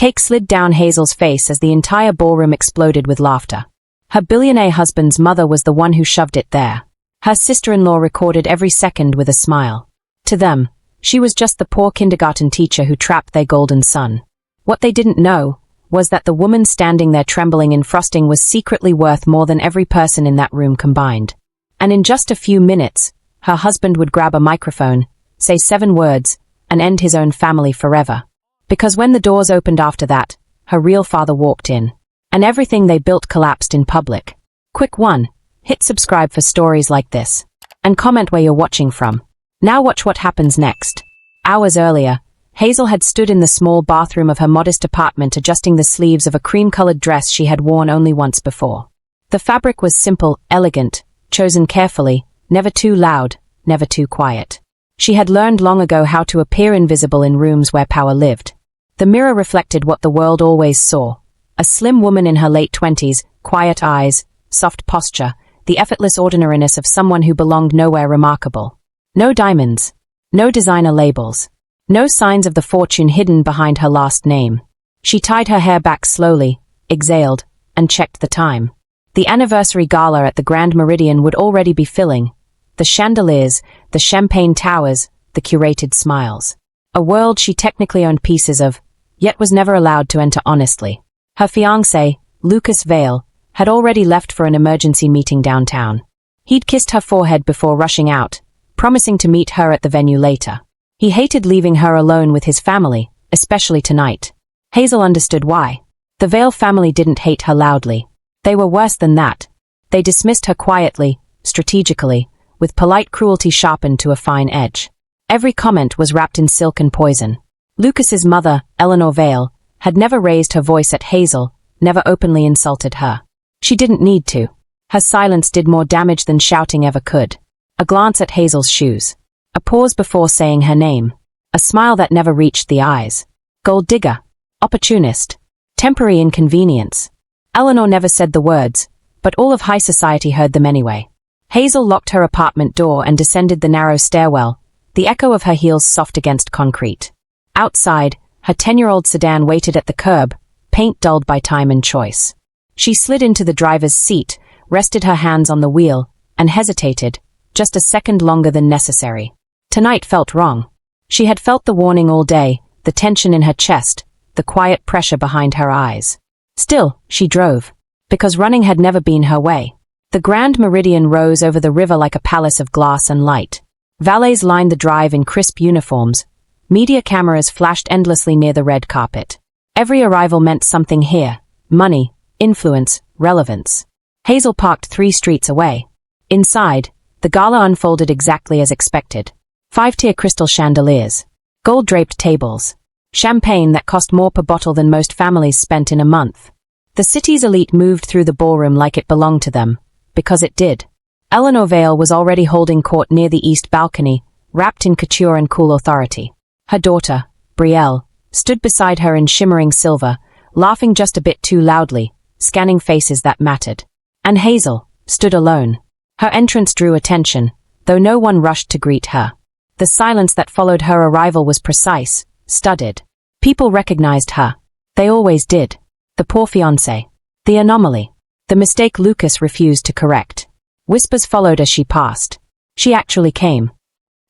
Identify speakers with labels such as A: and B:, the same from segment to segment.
A: cake slid down Hazel's face as the entire ballroom exploded with laughter. Her billionaire husband's mother was the one who shoved it there. Her sister-in-law recorded every second with a smile. To them, she was just the poor kindergarten teacher who trapped their golden son. What they didn't know was that the woman standing there trembling in frosting was secretly worth more than every person in that room combined. And in just a few minutes, her husband would grab a microphone, say 7 words, and end his own family forever. Because when the doors opened after that, her real father walked in. And everything they built collapsed in public. Quick 1. Hit subscribe for stories like this. And comment where you're watching from. Now watch what happens next. Hours earlier, Hazel had stood in the small bathroom of her modest apartment adjusting the sleeves of a cream-colored dress she had worn only once before. The fabric was simple, elegant, chosen carefully, never too loud, never too quiet. She had learned long ago how to appear invisible in rooms where power lived. The mirror reflected what the world always saw. A slim woman in her late 20s, quiet eyes, soft posture, the effortless ordinariness of someone who belonged nowhere remarkable. No diamonds. No designer labels. No signs of the fortune hidden behind her last name. She tied her hair back slowly, exhaled, and checked the time. The anniversary gala at the Grand Meridian would already be filling. The chandeliers, the champagne towers, the curated smiles. A world she technically owned pieces of, yet was never allowed to enter honestly. Her fiancé, Lucas Vale, had already left for an emergency meeting downtown. He'd kissed her forehead before rushing out, promising to meet her at the venue later. He hated leaving her alone with his family, especially tonight. Hazel understood why. The Vale family didn't hate her loudly. They were worse than that. They dismissed her quietly, strategically, with polite cruelty sharpened to a fine edge. Every comment was wrapped in silk and poison. Lucas's mother, Eleanor Vale, had never raised her voice at Hazel, never openly insulted her. She didn't need to. Her silence did more damage than shouting ever could. A glance at Hazel's shoes. A pause before saying her name. A smile that never reached the eyes. Gold digger. Opportunist. Temporary inconvenience. Eleanor never said the words, but all of high society heard them anyway. Hazel locked her apartment door and descended the narrow stairwell, the echo of her heels soft against concrete. Outside, her 10-year-old sedan waited at the curb, paint dulled by time and choice. She slid into the driver's seat, rested her hands on the wheel, and hesitated, just a second longer than necessary. Tonight felt wrong. She had felt the warning all day, the tension in her chest, the quiet pressure behind her eyes. Still, she drove. Because running had never been her way. The Grand Meridian rose over the river like a palace of glass and light. Valets lined the drive in crisp uniforms. Media cameras flashed endlessly near the red carpet. Every arrival meant something here. Money, influence, relevance. Hazel parked 3 streets away. Inside, the gala unfolded exactly as expected. 5-tier crystal chandeliers. Gold-draped tables. Champagne that cost more per bottle than most families spent in a month. The city's elite moved through the ballroom like it belonged to them. Because it did. Eleanor Vale was already holding court near the east balcony, wrapped in couture and cool authority. Her daughter, Brielle, stood beside her in shimmering silver, laughing just a bit too loudly, scanning faces that mattered. And Hazel stood alone. Her entrance drew attention, though no one rushed to greet her. The silence that followed her arrival was precise, studied. People recognized her. They always did. The poor fiancé. The anomaly. The mistake Lucas refused to correct. Whispers followed as she passed. She actually came.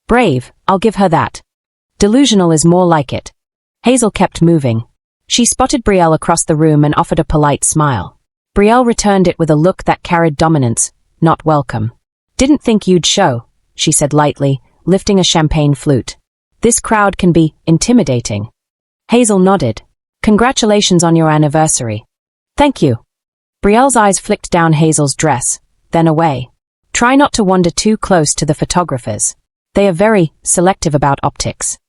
A: Brave, I'll give her that. Delusional is more like it. Hazel kept moving. She spotted Brielle across the room and offered a polite smile. Brielle returned it with a look that carried dominance, not welcome. Didn't think you'd show, she said lightly, lifting a champagne flute. This crowd can be intimidating. Hazel nodded. Congratulations on your anniversary. Thank you. Brielle's eyes flicked down Hazel's dress, then away. Try not to wander too close to the photographers. They are very selective about optics.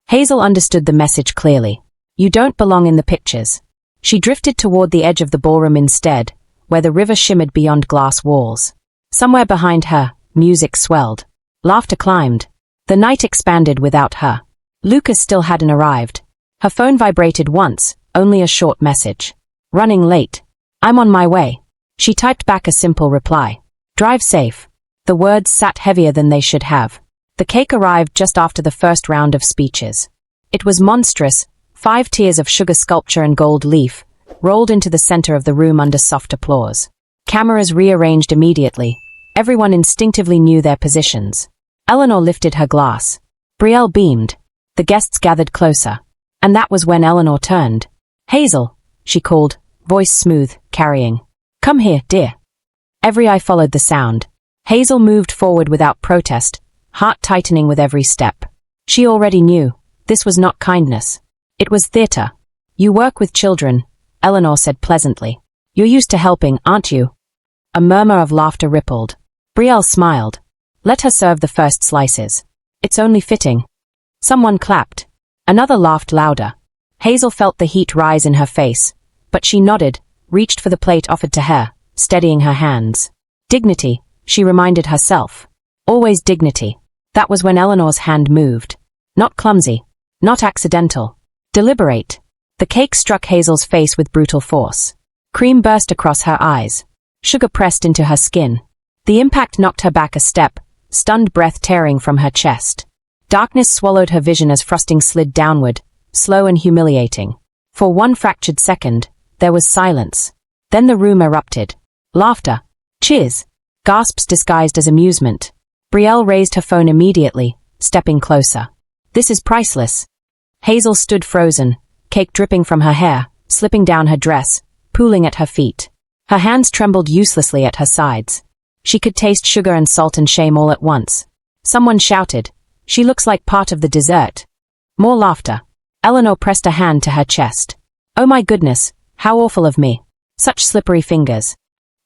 A: Hazel understood the message clearly. You don't belong in the pictures. She drifted toward the edge of the ballroom instead, where the river shimmered beyond glass walls. Somewhere behind her, music swelled. Laughter climbed. The night expanded without her. Lucas still hadn't arrived. Her phone vibrated once, only a short message. Running late. I'm on my way. She typed back a simple reply. Drive safe. The words sat heavier than they should have. The cake arrived just after the first round of speeches. It was monstrous, 5 tiers of sugar sculpture and gold leaf rolled into the center of the room under soft applause. Cameras rearranged immediately. Everyone instinctively knew their positions. Eleanor lifted her glass. Brielle beamed. The guests gathered closer. And that was when Eleanor turned. "Hazel," she called, voice smooth, carrying. "Come here, dear." Every eye followed the sound. Hazel moved forward without protest, heart tightening with every step. She already knew. This was not kindness. It was theater. "You work with children," Eleanor said pleasantly. "You're used to helping, aren't you?" A murmur of laughter rippled. Brielle smiled. "Let her serve the first slices. It's only fitting." Someone clapped. Another laughed louder. Hazel felt the heat rise in her face, but she nodded, reached for the plate offered to her, steadying her hands. Dignity, she reminded herself. Always dignity. That was when Eleanor's hand moved. Not clumsy. Not accidental. Deliberate. The cake struck Hazel's face with brutal force. Cream burst across her eyes. Sugar pressed into her skin. The impact knocked her back a step, stunned breath tearing from her chest. Darkness swallowed her vision as frosting slid downward, slow and humiliating. For one fractured second, there was silence. Then the room erupted. Laughter. Cheers. Gasps disguised as amusement. Brielle raised her phone immediately, stepping closer. "This is priceless." Hazel stood frozen, cake dripping from her hair, slipping down her dress, pooling at her feet. Her hands trembled uselessly at her sides. She could taste sugar and salt and shame all at once. Someone shouted, "She looks like part of the dessert." More laughter. Eleanor pressed a hand to her chest. "Oh my goodness, how awful of me. Such slippery fingers."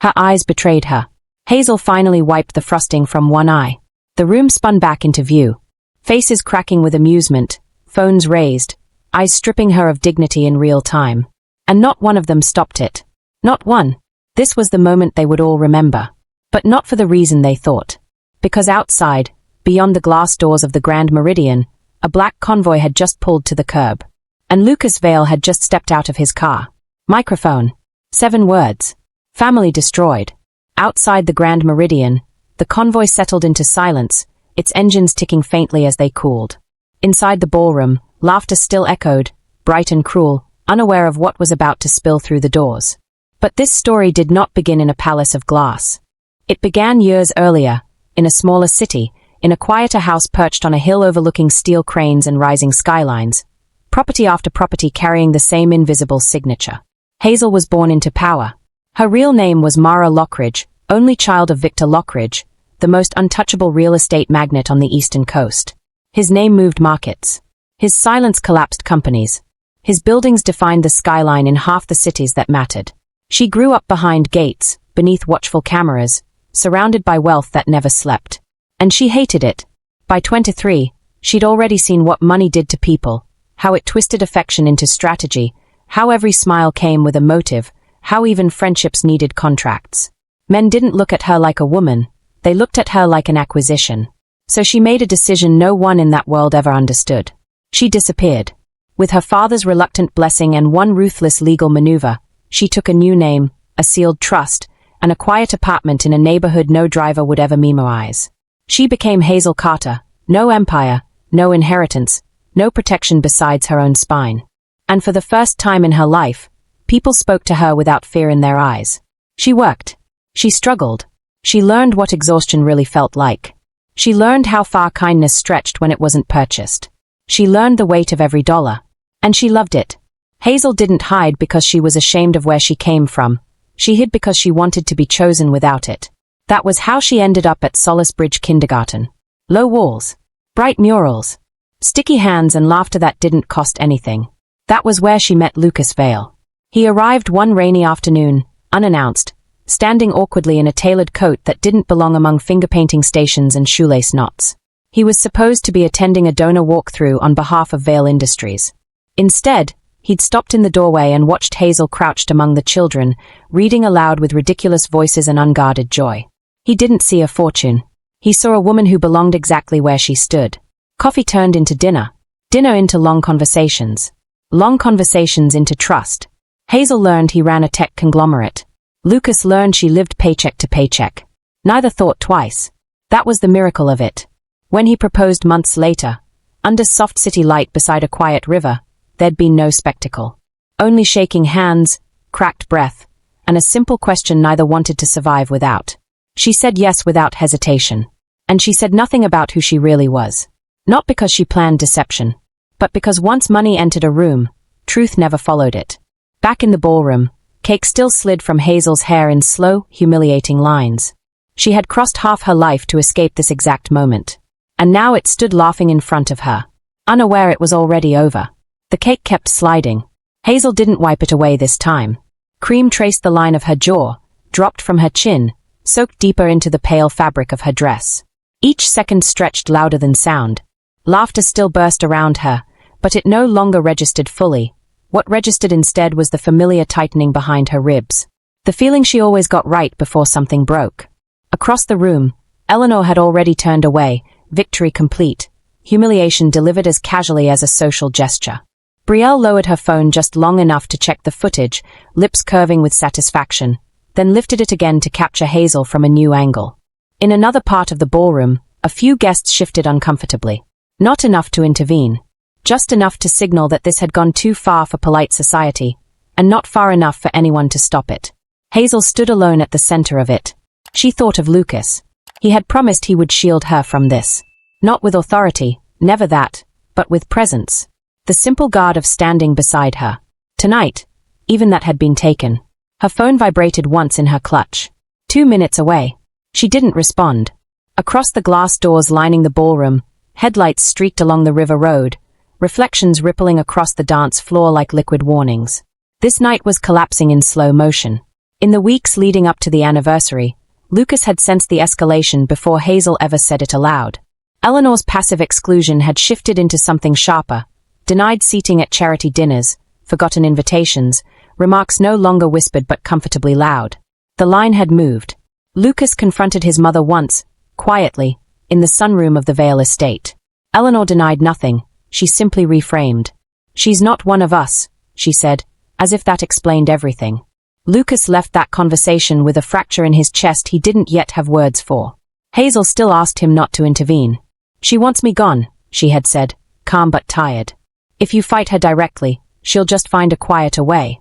A: Her eyes betrayed her. Hazel finally wiped the frosting from one eye. The room spun back into view. Faces cracking with amusement, phones raised, eyes stripping her of dignity in real time. And not one of them stopped it. Not one. This was the moment they would all remember. But not for the reason they thought. Because outside, beyond the glass doors of the Grand Meridian, a black convoy had just pulled to the curb. And Lucas Vale had just stepped out of his car. Microphone. 7 words. Family destroyed. Outside the Grand Meridian, the convoy settled into silence, its engines ticking faintly as they cooled. Inside the ballroom, laughter still echoed, bright and cruel, unaware of what was about to spill through the doors. But this story did not begin in a palace of glass. It began years earlier, in a smaller city, in a quieter house perched on a hill overlooking steel cranes and rising skylines, property after property carrying the same invisible signature. Hazel was born into power. Her real name was Mara Lockridge, only child of Victor Lockridge, the most untouchable real estate magnate on the eastern coast. His name moved markets. His silence collapsed companies. His buildings defined the skyline in half the cities that mattered. She grew up behind gates, beneath watchful cameras, surrounded by wealth that never slept. And she hated it. By 23, she'd already seen what money did to people, how it twisted affection into strategy, how every smile came with a motive, how even friendships needed contracts. Men didn't look at her like a woman, they looked at her like an acquisition. So she made a decision no one in that world ever understood. She disappeared. With her father's reluctant blessing and one ruthless legal maneuver, she took a new name, a sealed trust, and a quiet apartment in a neighborhood no driver would ever memorize. She became Hazel Carter, no empire, no inheritance, no protection besides her own spine. And for the first time in her life, people spoke to her without fear in their eyes. She worked. She struggled. She learned what exhaustion really felt like. She learned how far kindness stretched when it wasn't purchased. She learned the weight of every dollar. And she loved it. Hazel didn't hide because she was ashamed of where she came from. She hid because she wanted to be chosen without it. That was how she ended up at Solace Bridge Kindergarten. Low walls. Bright murals. Sticky hands and laughter that didn't cost anything. That was where she met Lucas Vale. He arrived one rainy afternoon, unannounced, standing awkwardly in a tailored coat that didn't belong among finger-painting stations and shoelace knots. He was supposed to be attending a donor walkthrough on behalf of Vale Industries. Instead, he'd stopped in the doorway and watched Hazel crouched among the children, reading aloud with ridiculous voices and unguarded joy. He didn't see a fortune. He saw a woman who belonged exactly where she stood. Coffee turned into dinner. Dinner into long conversations. Long conversations into trust. Hazel learned he ran a tech conglomerate. Lucas learned she lived paycheck to paycheck. Neither thought twice. That was the miracle of it. When he proposed months later, under soft city light beside a quiet river, there'd been no spectacle. Only shaking hands, cracked breath, and a simple question neither wanted to survive without. She said yes without hesitation. And she said nothing about who she really was. Not because she planned deception, but because once money entered a room, truth never followed it. Back in the ballroom, cake still slid from Hazel's hair in slow, humiliating lines. She had crossed half her life to escape this exact moment. And now it stood laughing in front of her, unaware it was already over. The cake kept sliding. Hazel didn't wipe it away this time. Cream traced the line of her jaw, dropped from her chin, soaked deeper into the pale fabric of her dress. Each second stretched louder than sound. Laughter still burst around her, but it no longer registered fully. What registered instead was the familiar tightening behind her ribs. The feeling she always got right before something broke. Across the room, Eleanor had already turned away, victory complete, humiliation delivered as casually as a social gesture. Brielle lowered her phone just long enough to check the footage, lips curving with satisfaction, then lifted it again to capture Hazel from a new angle. In another part of the ballroom, a few guests shifted uncomfortably. Not enough to intervene. Just enough to signal that this had gone too far for polite society, and not far enough for anyone to stop it. Hazel stood alone at the center of it. She thought of Lucas. He had promised he would shield her from this. Not with authority, never that, but with presence. The simple guard of standing beside her. Tonight, even that had been taken. Her phone vibrated once in her clutch. 2 minutes away. She didn't respond. Across the glass doors lining the ballroom, headlights streaked along the river road, reflections rippling across the dance floor like liquid warnings. This night was collapsing in slow motion. In the weeks leading up to the anniversary, Lucas had sensed the escalation before Hazel ever said it aloud. Eleanor's passive exclusion had shifted into something sharper, denied seating at charity dinners, forgotten invitations, remarks no longer whispered but comfortably loud. The line had moved. Lucas confronted his mother once, quietly, in the sunroom of the Vale estate. Eleanor denied nothing, she simply reframed. "She's not one of us," she said, as if that explained everything. Lucas left that conversation with a fracture in his chest he didn't yet have words for. Hazel still asked him not to intervene. "She wants me gone," she had said, calm but tired. "If you fight her directly, she'll just find a quieter way."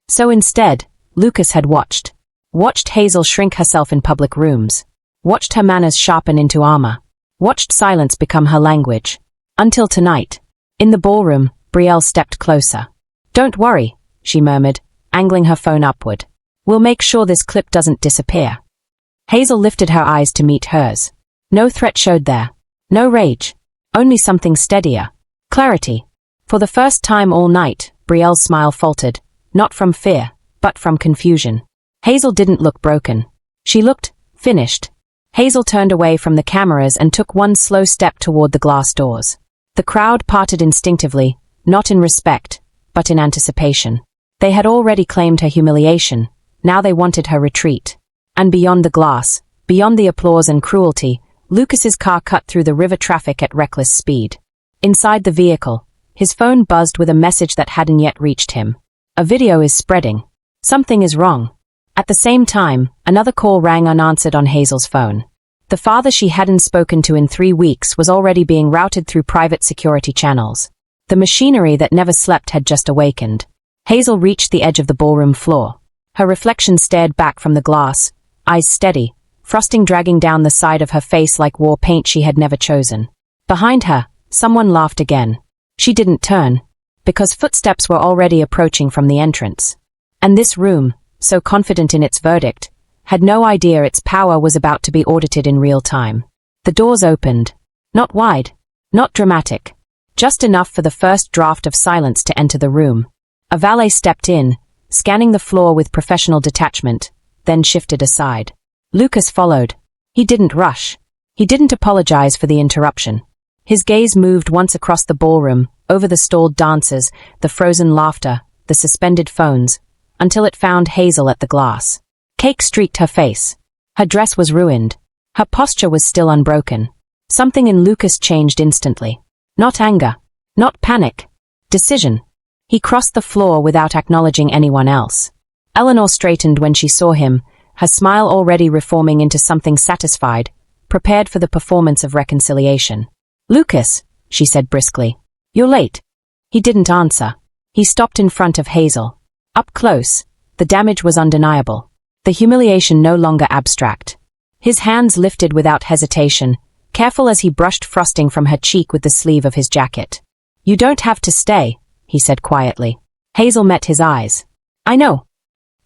A: So instead, Lucas had watched Hazel shrink herself in public rooms, watched her manners sharpen into armor, watched silence become her language. Until tonight. In the ballroom, Brielle stepped closer. "Don't worry," she murmured, angling her phone upward. "We'll make sure this clip doesn't disappear." Hazel lifted her eyes to meet hers. No threat showed there. No rage. Only something steadier. Clarity. For the first time all night, Brielle's smile faltered, not from fear, but from confusion. Hazel didn't look broken. She looked finished. Hazel turned away from the cameras and took one slow step toward the glass doors. The crowd parted instinctively, not in respect, but in anticipation. They had already claimed her humiliation, now they wanted her retreat. And beyond the glass, beyond the applause and cruelty, Lucas's car cut through the river traffic at reckless speed. Inside the vehicle, his phone buzzed with a message that hadn't yet reached him. "A video is spreading. Something is wrong." At the same time, another call rang unanswered on Hazel's phone. The father she hadn't spoken to in 3 weeks was already being routed through private security channels. The machinery that never slept had just awakened. Hazel reached the edge of the ballroom floor. Her reflection stared back from the glass, eyes steady, frosting dragging down the side of her face like war paint she had never chosen. Behind her, someone laughed again. She didn't turn, because footsteps were already approaching from the entrance. And this room, so confident in its verdict, had no idea its power was about to be audited in real time. The doors opened. Not wide, not dramatic, just enough for the first draft of silence to enter the room. A valet stepped in, scanning the floor with professional detachment, then shifted aside. Lucas followed. He didn't rush. He didn't apologize for the interruption. His gaze moved once across the ballroom, over the stalled dancers, the frozen laughter, the suspended phones, until it found Hazel at the glass. Cake streaked her face. Her dress was ruined. Her posture was still unbroken. Something in Lucas changed instantly. Not anger. Not panic. Decision. He crossed the floor without acknowledging anyone else. Eleanor straightened when she saw him, her smile already reforming into something satisfied, prepared for the performance of reconciliation. "Lucas," she said briskly. "You're late." He didn't answer. He stopped in front of Hazel. Up close, the damage was undeniable. The humiliation no longer abstract. His hands lifted without hesitation, careful as he brushed frosting from her cheek with the sleeve of his jacket. "You don't have to stay," he said quietly. Hazel met his eyes. "I know."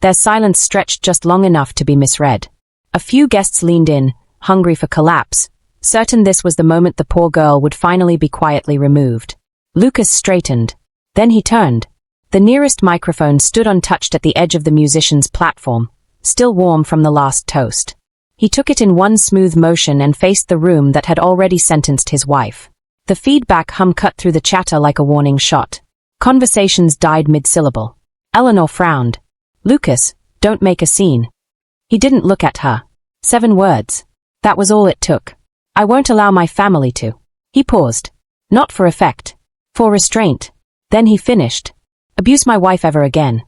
A: Their silence stretched just long enough to be misread. A few guests leaned in, hungry for collapse, certain this was the moment the poor girl would finally be quietly removed. Lucas straightened. Then he turned. The nearest microphone stood untouched at the edge of the musician's platform, still warm from the last toast. He took it in one smooth motion and faced the room that had already sentenced his wife. The feedback hum cut through the chatter like a warning shot. Conversations died mid-syllable. Eleanor frowned. "Lucas, don't make a scene." He didn't look at her. 7 words. That was all it took. "I won't allow my family to." He paused. Not for effect. For restraint. Then he finished. "Abuse my wife ever again."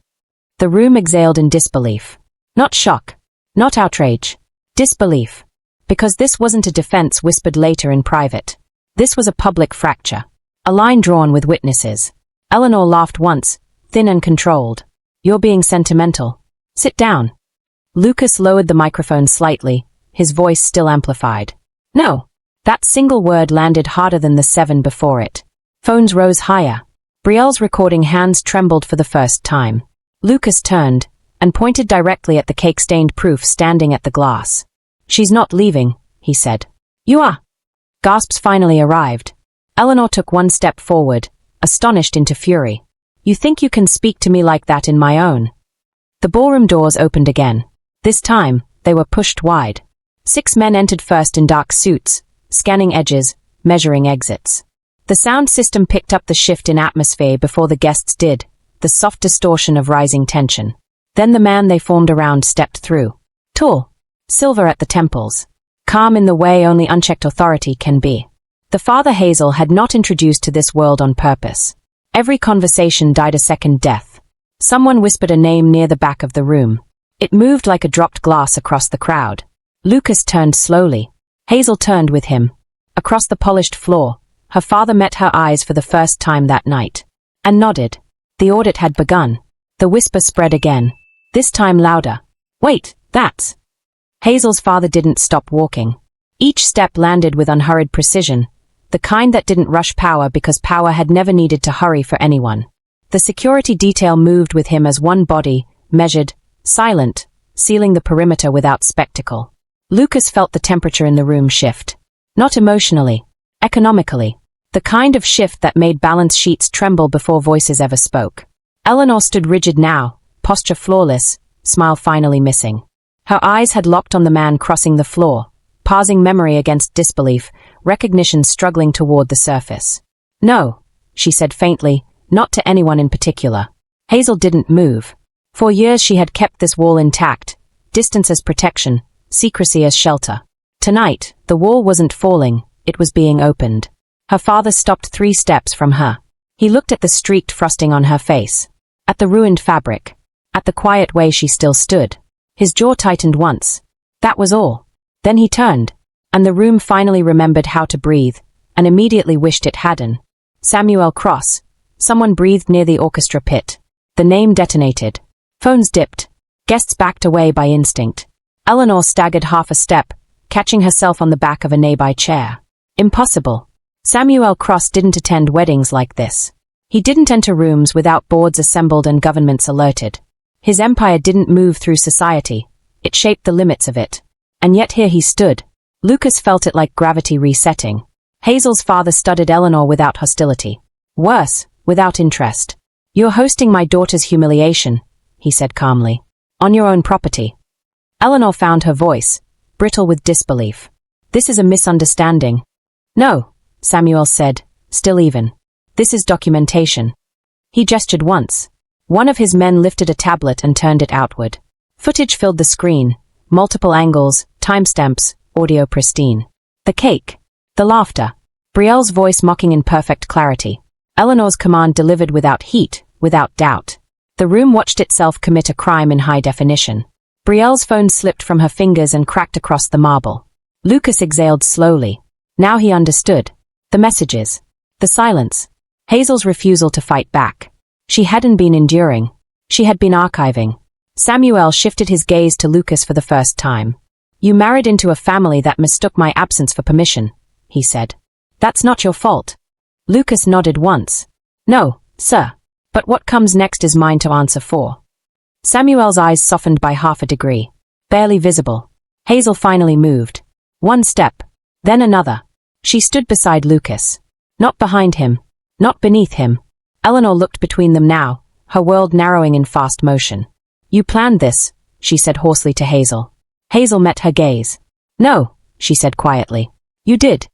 A: The room exhaled in disbelief. Not shock. Not outrage. Disbelief. Because this wasn't a defense whispered later in private. This was a public fracture. A line drawn with witnesses. Eleanor laughed once, thin and controlled. "You're being sentimental. Sit down." Lucas lowered the microphone slightly, his voice still amplified. "No." That single word landed harder than the 7 before it. Phones rose higher. Brielle's recording hands trembled for the first time. Lucas turned and pointed directly at the cake-stained proof standing at the glass. "She's not leaving," he said. "You are." Gasps finally arrived. Eleanor took one step forward, astonished into fury. "You think you can speak to me like that in my own?" The ballroom doors opened again. This time, they were pushed wide. 6 men entered first in dark suits, scanning edges, measuring exits. The sound system picked up the shift in atmosphere before the guests did, the soft distortion of rising tension. Then the man they formed around stepped through. Tall, silver at the temples, calm in the way only unchecked authority can be. The father Hazel had not introduced to this world on purpose. Every conversation died a second death. Someone whispered a name near the back of the room. It moved like a dropped glass across the crowd. Lucas turned slowly. Hazel turned with him. Across the polished floor, her father met her eyes for the first time that night. And nodded. The audit had begun. The whisper spread again. This time louder. "Wait, that's..." Hazel's father didn't stop walking. Each step landed with unhurried precision, the kind that didn't rush power because power had never needed to hurry for anyone. The security detail moved with him as one body, measured, silent, sealing the perimeter without spectacle. Lucas felt the temperature in the room shift. Not emotionally, economically. The kind of shift that made balance sheets tremble before voices ever spoke. Eleanor stood rigid now, posture flawless, smile finally missing. Her eyes had locked on the man crossing the floor, parsing memory against disbelief, recognition struggling toward the surface. "No," she said faintly, not to anyone in particular. Hazel didn't move. For years she had kept this wall intact, distance as protection, secrecy as shelter. Tonight, the wall wasn't falling, it was being opened. Her father stopped 3 steps from her. He looked at the streaked frosting on her face, at the ruined fabric, at the quiet way she still stood. His jaw tightened once. That was all. Then he turned, and the room finally remembered how to breathe, and immediately wished it hadn't. Samuel Cross. Someone breathed near the orchestra pit. The name detonated. Phones dipped. Guests backed away by instinct. Eleanor staggered half a step, catching herself on the back of a nearby chair. Impossible. Samuel Cross didn't attend weddings like this. He didn't enter rooms without boards assembled and governments alerted. His empire didn't move through society. It shaped the limits of it. And yet here he stood. Lucas felt it like gravity resetting. Hazel's father studied Eleanor without hostility. Worse, without interest. "You're hosting my daughter's humiliation," he said calmly. "On your own property." Eleanor found her voice, brittle with disbelief. "This is a misunderstanding." "No," Samuel said, still even. "This is documentation." He gestured once. One of his men lifted a tablet and turned it outward. Footage filled the screen, multiple angles, timestamps, audio pristine. The cake. The laughter. Brielle's voice mocking in perfect clarity. Eleanor's command delivered without heat, without doubt. The room watched itself commit a crime in high definition. Brielle's phone slipped from her fingers and cracked across the marble. Lucas exhaled slowly. Now he understood. The messages. The silence. Hazel's refusal to fight back. She hadn't been enduring. She had been archiving. Samuel shifted his gaze to Lucas for the first time. "You married into a family that mistook my absence for permission," he said. "That's not your fault." Lucas nodded once. "No, sir. But what comes next is mine to answer for." Samuel's eyes softened by half a degree. Barely visible. Hazel finally moved. One step. Then another. She stood beside Lucas. Not behind him. Not beneath him. Eleanor looked between them now, her world narrowing in fast motion. "You planned this," she said hoarsely to Hazel. Hazel met her gaze. "No," she said quietly. "You did."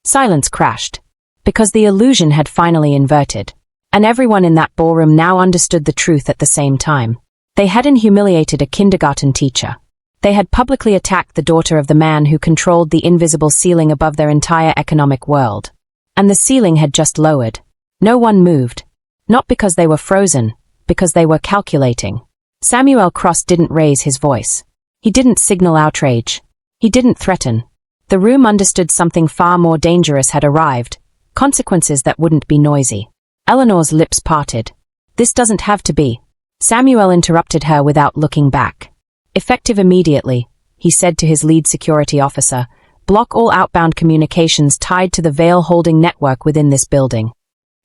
A: Silence crashed. Because the illusion had finally inverted. And everyone in that ballroom now understood the truth at the same time. They hadn't humiliated a kindergarten teacher. They had publicly attacked the daughter of the man who controlled the invisible ceiling above their entire economic world. And the ceiling had just lowered. No one moved. Not because they were frozen, because they were calculating. Samuel Cross didn't raise his voice. He didn't signal outrage. He didn't threaten. The room understood something far more dangerous had arrived, consequences that wouldn't be noisy. Eleanor's lips parted. "This doesn't have to be." Samuel interrupted her without looking back. "Effective immediately," he said to his lead security officer, "block all outbound communications tied to the veil-holding network within this building."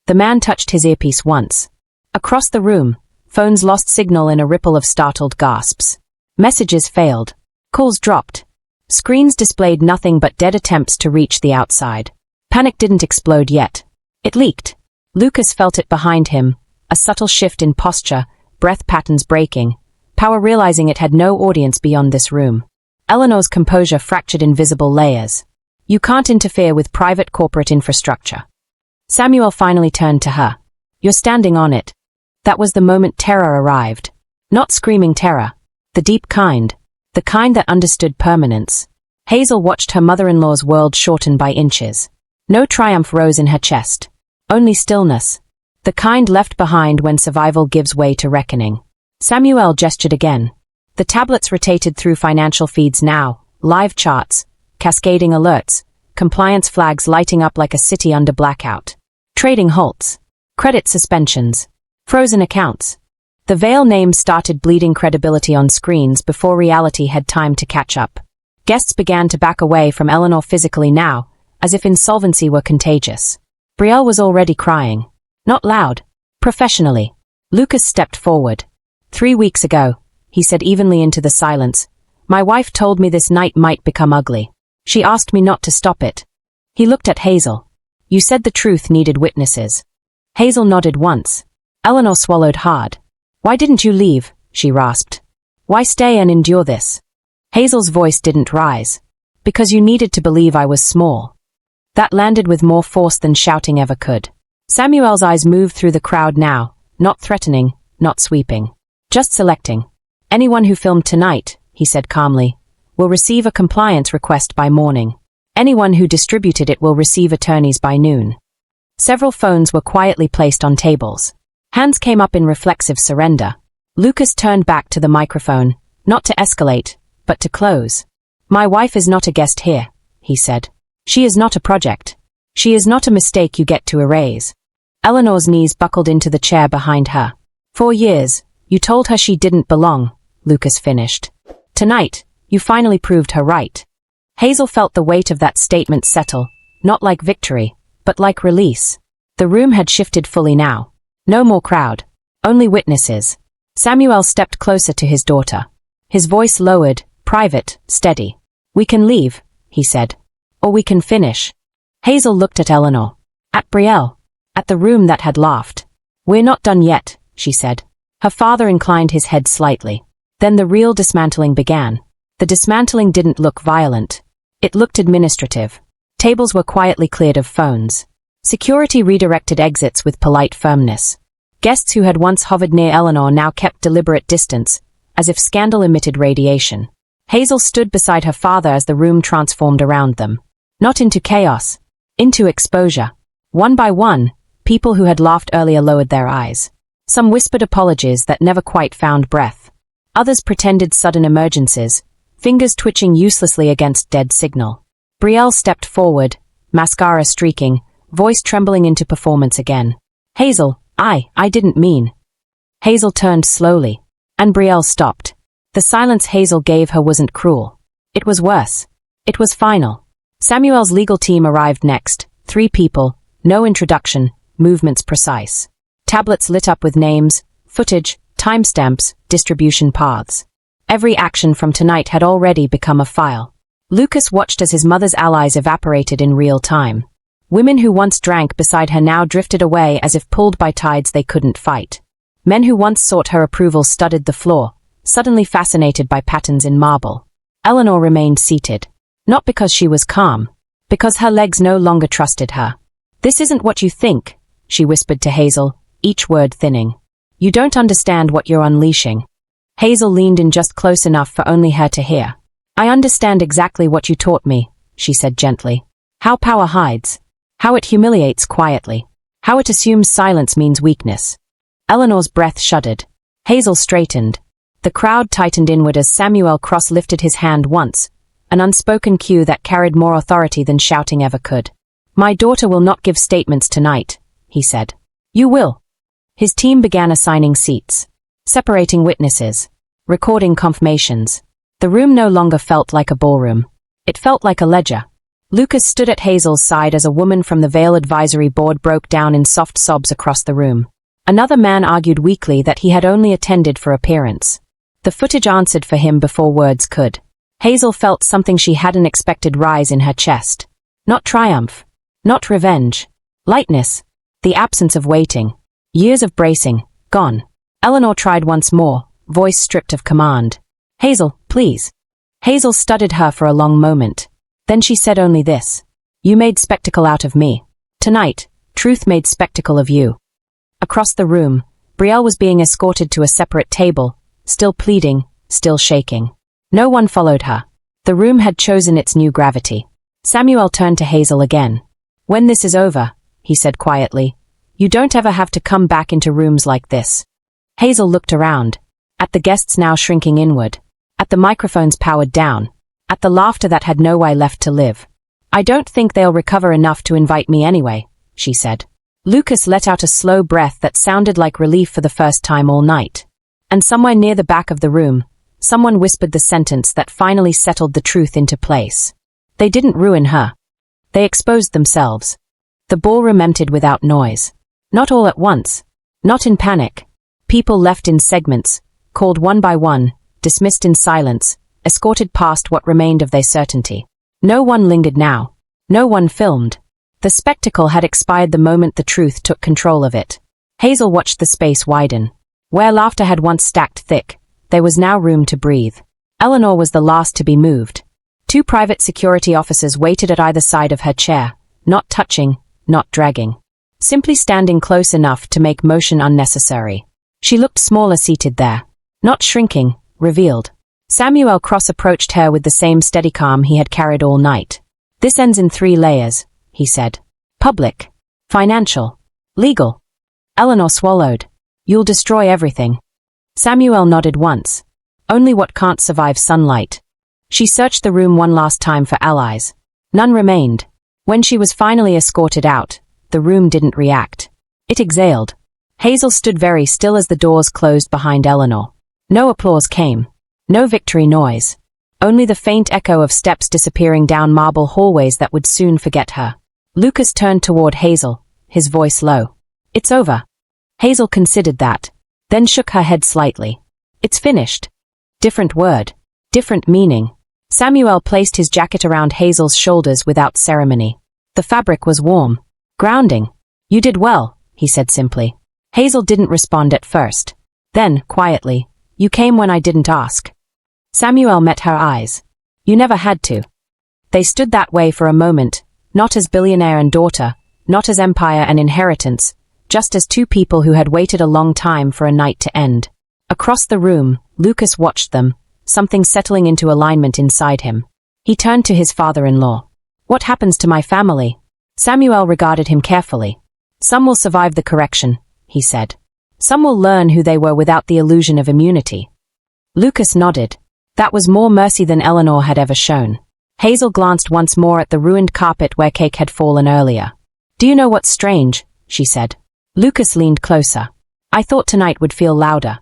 A: The man touched his earpiece once. Across the room, phones lost signal in a ripple of startled gasps. Messages failed. Calls dropped. Screens displayed nothing but dead attempts to reach the outside. Panic didn't explode yet. It leaked. Lucas felt it behind him, a subtle shift in posture, breath patterns breaking, power realizing it had no audience beyond this room. Eleanor's composure fractured in visible layers. "You can't interfere with private corporate infrastructure." Samuel finally turned to her. "You're standing on it." That was the moment terror arrived. Not screaming terror. The deep kind. The kind that understood permanence. Hazel watched her mother-in-law's world shorten by inches. No triumph rose in her chest. Only stillness. The kind left behind when survival gives way to reckoning. Samuel gestured again. The tablets rotated through financial feeds now, live charts, cascading alerts, compliance flags lighting up like a city under blackout. Trading halts. Credit suspensions. Frozen accounts. The Veil names started bleeding credibility on screens before reality had time to catch up. Guests began to back away from Eleanor physically now, as if insolvency were contagious. Brielle was already crying. Not loud. Professionally. Lucas stepped forward. 3 weeks ago, he said evenly into the silence, my wife told me this night might become ugly. She asked me not to stop it. He looked at Hazel. You said the truth needed witnesses. Hazel nodded once. Eleanor swallowed hard. Why didn't you leave? She rasped. Why stay and endure this? Hazel's voice didn't rise. Because you needed to believe I was small. That landed with more force than shouting ever could. Samuel's eyes moved through the crowd now, not threatening, not sweeping. Just selecting. Anyone who filmed tonight, he said calmly, will receive a compliance request by morning. Anyone who distributed it will receive attorneys by noon. Several phones were quietly placed on tables. Hands came up in reflexive surrender. Lucas turned back to the microphone, not to escalate, but to close. My wife is not a guest here, he said. She is not a project. She is not a mistake you get to erase. Eleanor's knees buckled into the chair behind her. 4 years, you told her she didn't belong, Lucas finished. Tonight, you finally proved her right. Hazel felt the weight of that statement settle, not like victory, but like release. The room had shifted fully now. No more crowd. Only witnesses. Samuel stepped closer to his daughter. His voice lowered, private, steady. We can leave, he said. Or we can finish. Hazel looked at Eleanor. At Brielle. At the room that had laughed. We're not done yet, she said. Her father inclined his head slightly. Then the real dismantling began. The dismantling didn't look violent. It looked administrative. Tables were quietly cleared of phones. Security redirected exits with polite firmness. Guests who had once hovered near Eleanor now kept deliberate distance, as if scandal emitted radiation. Hazel stood beside her father as the room transformed around them. Not into chaos. Into exposure. One by one, people who had laughed earlier lowered their eyes. Some whispered apologies that never quite found breath. Others pretended sudden emergencies, fingers twitching uselessly against dead signal. Brielle stepped forward, mascara streaking, voice trembling into performance again. Hazel, I didn't mean. Hazel turned slowly, and Brielle stopped. The silence Hazel gave her wasn't cruel. It was worse. It was final. Samuel's legal team arrived next. 3 people, no introduction, movements precise. Tablets lit up with names, footage, timestamps, distribution paths. Every action from tonight had already become a file. Lucas watched as his mother's allies evaporated in real time. Women who once drank beside her now drifted away as if pulled by tides they couldn't fight. Men who once sought her approval studied the floor, suddenly fascinated by patterns in marble. Eleanor remained seated. Not because she was calm, because her legs no longer trusted her. "This isn't what you think," she whispered to Hazel, each word thinning. "You don't understand what you're unleashing." Hazel leaned in just close enough for only her to hear. "I understand exactly what you taught me," she said gently. "How power hides. How it humiliates quietly. How it assumes silence means weakness." Eleanor's breath shuddered. Hazel straightened. The crowd tightened inward as Samuel cross-lifted his hand once, an unspoken cue that carried more authority than shouting ever could. "My daughter will not give statements tonight," he said. "You will." His team began assigning seats, separating witnesses, recording confirmations. The room no longer felt like a ballroom. It felt like a ledger. Lucas stood at Hazel's side as a woman from the Vale Advisory Board broke down in soft sobs across the room. Another man argued weakly that he had only attended for appearance. The footage answered for him before words could. Hazel felt something she hadn't expected rise in her chest. Not triumph. Not revenge. Lightness. The absence of waiting. Years of bracing. Gone. Eleanor tried once more, voice stripped of command. "Hazel, please." Hazel studied her for a long moment. Then she said only this. "You made spectacle out of me. Tonight, truth made spectacle of you." Across the room, Brielle was being escorted to a separate table, still pleading, still shaking. No one followed her. The room had chosen its new gravity. Samuel turned to Hazel again. "When this is over," he said quietly, "you don't ever have to come back into rooms like this." Hazel looked around, at the guests now shrinking inward, at the microphones powered down, at the laughter that had no way left to live. "I don't think they'll recover enough to invite me anyway," she said. Lucas let out a slow breath that sounded like relief for the first time all night. And somewhere near the back of the room, someone whispered the sentence that finally settled the truth into place. They didn't ruin her. They exposed themselves. The ballroom emptied without noise. Not all at once. Not in panic. People left in segments, called one by one, dismissed in silence, escorted past what remained of their certainty. No one lingered now. No one filmed. The spectacle had expired the moment the truth took control of it. Hazel watched the space widen. Where laughter had once stacked thick, there was now room to breathe. Eleanor was the last to be moved. 2 private security officers waited at either side of her chair, not touching, not dragging. Simply standing close enough to make motion unnecessary. She looked smaller seated there. Not shrinking, revealed. Samuel Cross approached her with the same steady calm he had carried all night. "This ends in 3 layers, he said. "Public. Financial. Legal." Eleanor swallowed. "You'll destroy everything." Samuel nodded once. "Only what can't survive sunlight." She searched the room one last time for allies. None remained. When she was finally escorted out, the room didn't react. It exhaled. Hazel stood very still as the doors closed behind Eleanor. No applause came. No victory noise. Only the faint echo of steps disappearing down marble hallways that would soon forget her. Lucas turned toward Hazel, his voice low. "It's over." Hazel considered that, then shook her head slightly. "It's finished." Different word. Different meaning. Samuel placed his jacket around Hazel's shoulders without ceremony. The fabric was warm. Grounding. "You did well," he said simply. Hazel didn't respond at first. Then, quietly, "You came when I didn't ask." Samuel met her eyes. "You never had to." They stood that way for a moment, not as billionaire and daughter, not as empire and inheritance, just as 2 people who had waited a long time for a night to end. Across the room, Lucas watched them, something settling into alignment inside him. He turned to his father-in-law. "What happens to my family?" Samuel regarded him carefully. "Some will survive the correction," he said. "Some will learn who they were without the illusion of immunity." Lucas nodded. That was more mercy than Eleanor had ever shown. Hazel glanced once more at the ruined carpet where cake had fallen earlier. "Do you know what's strange?" she said. Lucas leaned closer. I thought tonight would feel louder.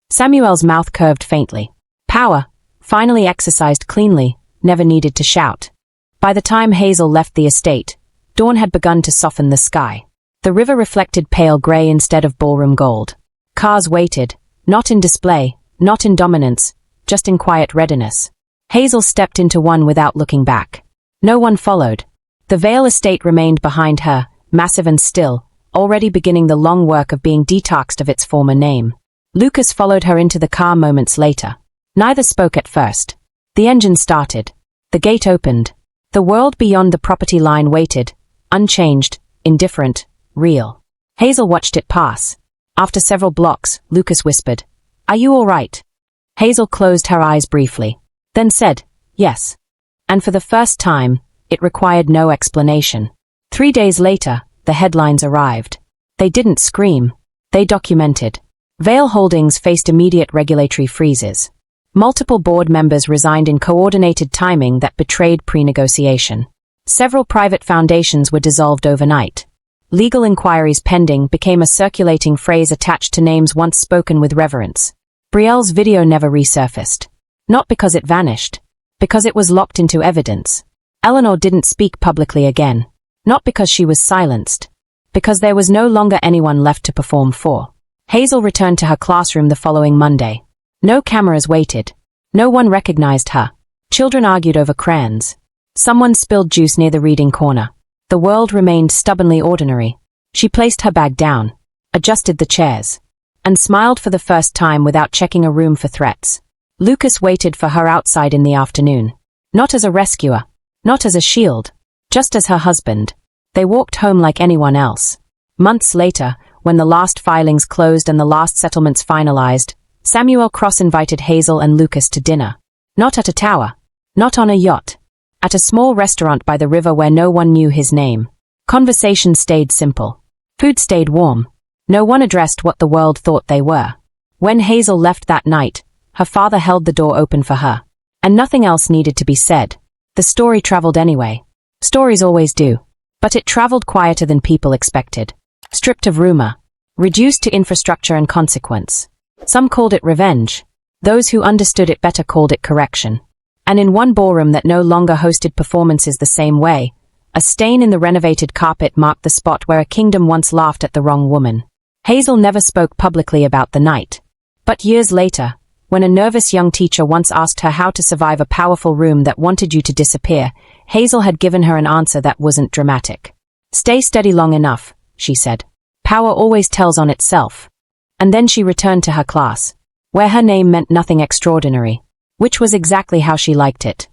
A: Samuel's mouth curved faintly. Power, finally exercised cleanly, never needed to shout. By the time Hazel left the estate, dawn had begun to soften the sky. The river reflected pale gray instead of ballroom gold. Cars waited, not in display, not in dominance, just in quiet readiness. Hazel stepped into one without looking back. No one followed. The Vale estate remained behind her, massive and still, already beginning the long work of being detoxed of its former name. Lucas followed her into the car moments later. Neither spoke at first. The engine started. The gate opened. The world beyond the property line waited, unchanged, indifferent, real. Hazel watched it pass. After several blocks, Lucas whispered, "Are you all right?" Hazel closed her eyes briefly, then said, "Yes." And for the first time, it required no explanation. 3 days later, the headlines arrived. They didn't scream. They documented. Vale Holdings faced immediate regulatory freezes. Multiple board members resigned in coordinated timing that betrayed pre-negotiation. Several private foundations were dissolved overnight. Legal inquiries pending became a circulating phrase attached to names once spoken with reverence. Brielle's video never resurfaced. Not because it vanished. Because it was locked into evidence. Eleanor didn't speak publicly again. Not because she was silenced. Because there was no longer anyone left to perform for. Hazel returned to her classroom the following Monday. No cameras waited. No one recognized her. Children argued over crayons. Someone spilled juice near the reading corner. The world remained stubbornly ordinary. She placed her bag down, adjusted the chairs, and smiled for the first time without checking a room for threats. Lucas waited for her outside in the afternoon. Not as a rescuer. Not as a shield. Just as her husband. They walked home like anyone else. Months later, when the last filings closed and the last settlements finalized, Samuel Cross invited Hazel and Lucas to dinner. Not at a tower. Not on a yacht. At a small restaurant by the river where no one knew his name. Conversation stayed simple. Food stayed warm. No one addressed what the world thought they were. When Hazel left that night, her father held the door open for her. And nothing else needed to be said. The story traveled anyway. Stories always do. But it traveled quieter than people expected. Stripped of rumor. Reduced to infrastructure and consequence. Some called it revenge. Those who understood it better called it correction. And in one ballroom that no longer hosted performances the same way, a stain in the renovated carpet marked the spot where a kingdom once laughed at the wrong woman. Hazel never spoke publicly about the night. But years later, when a nervous young teacher once asked her how to survive a powerful room that wanted you to disappear, Hazel had given her an answer that wasn't dramatic. "Stay steady long enough," she said. "Power always tells on itself." And then she returned to her class, where her name meant nothing extraordinary, which was exactly how she liked it.